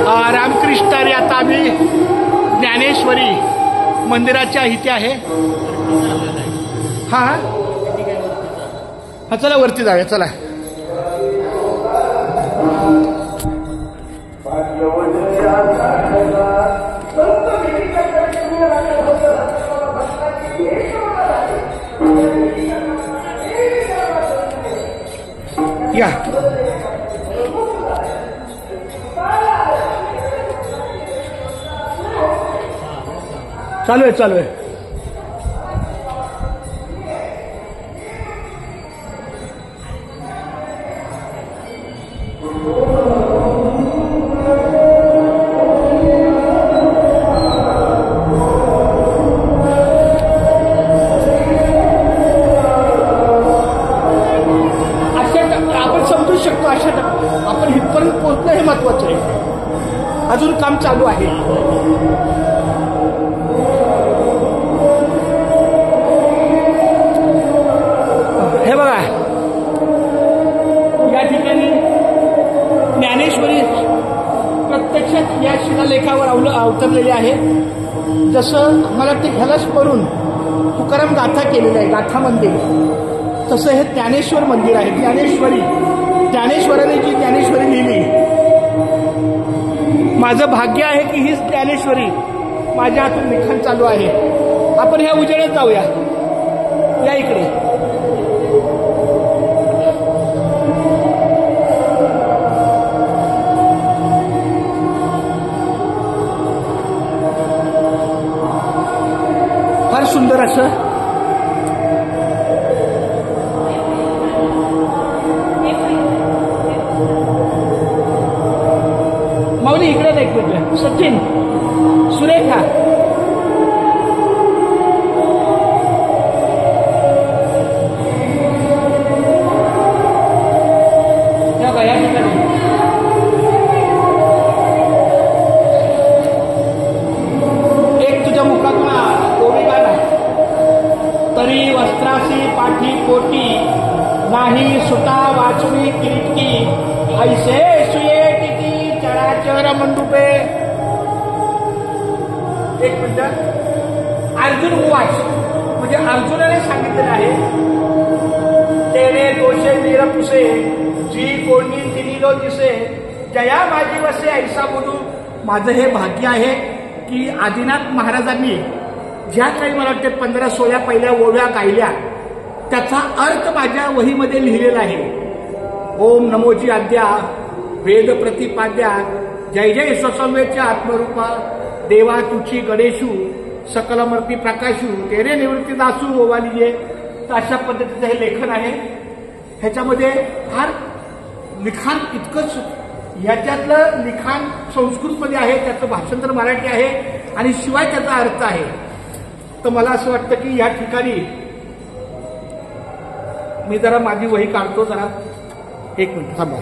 रामकृष्ण आता आम्ही ज्ञानेश्वरी मंदिराच्या इथे आहे. हा हा चला वरती जाऊया चला. या चालू आहे चालू आहे. आपण समजू शकतो अशा आपण इथपर्यंत पोहोचणं हे महत्वाचं आहे. अजून काम चालू आहे. हे बघा या ठिकाणी ज्ञानेश्वरी प्रत्यक्षात या शिलालेखावर अवतरलेली आहे. जसं मला ते ह्याला स्मरून तुकाराम गाथा केलेलं आहे, गाथा मंदिर, तसं हे ज्ञानेश्वर मंदिर आहे. ज्ञानेश्वराने जी ज्ञानेश्वरी लिहिली, माझं भाग्य आहे की हीच ज्ञानेश्वरी माझ्या हातून लिखाण चालू आहे. आपण ह्या उजेडात जाऊया. या इकडे फार सुंदर असं माऊली इकडे एक मिनिट. सचिन सुरेखा या ठिकाणी एक तुझ्या मुखातून ओविगा तरी वस्त्रासी पाठी पोटी नाही सुता वाचवी किरीटकी ऐसे सुये टिकी चराचर मंडुपे. एक मिनिट. अर्जुन उवाच म्हणजे अर्जुनाने सांगितलेलं आहे, तेरे दोषे निरपुसे जी कोणी तिनिलो दिसे जया माझी वसे ऐसा बोलू. माझं हे भाग्य आहे की आदिनाथ महाराजांनी ज्या काही मला वाटते 15-16 पहिल्या ओव्या गायल्या त्याचा अर्थ माझ्या वहीमध्ये लिहिलेला आहे. ओम नमोजी आद्या वेद प्रतिपाद्या जय जय स्वसंवेच्या आत्मरूपा देवा तुची गणेशू सकलमर्ती प्रकाशू तेरे निवृत्ती दासू ओवालिये. तर अशा पद्धतीचं हे लेखन आहे. ह्याच्यामध्ये फार लिखाण इतकंच, ह्याच्यातलं लिखाण संस्कृतमध्ये आहे, त्याचं भाषांतर मराठी आहे आणि शिवाय त्याचा अर्थ आहे. तर मला असं वाटतं की या ठिकाणी मी जरा माझी वही काढतो. जरा एक मिनिट थांबा.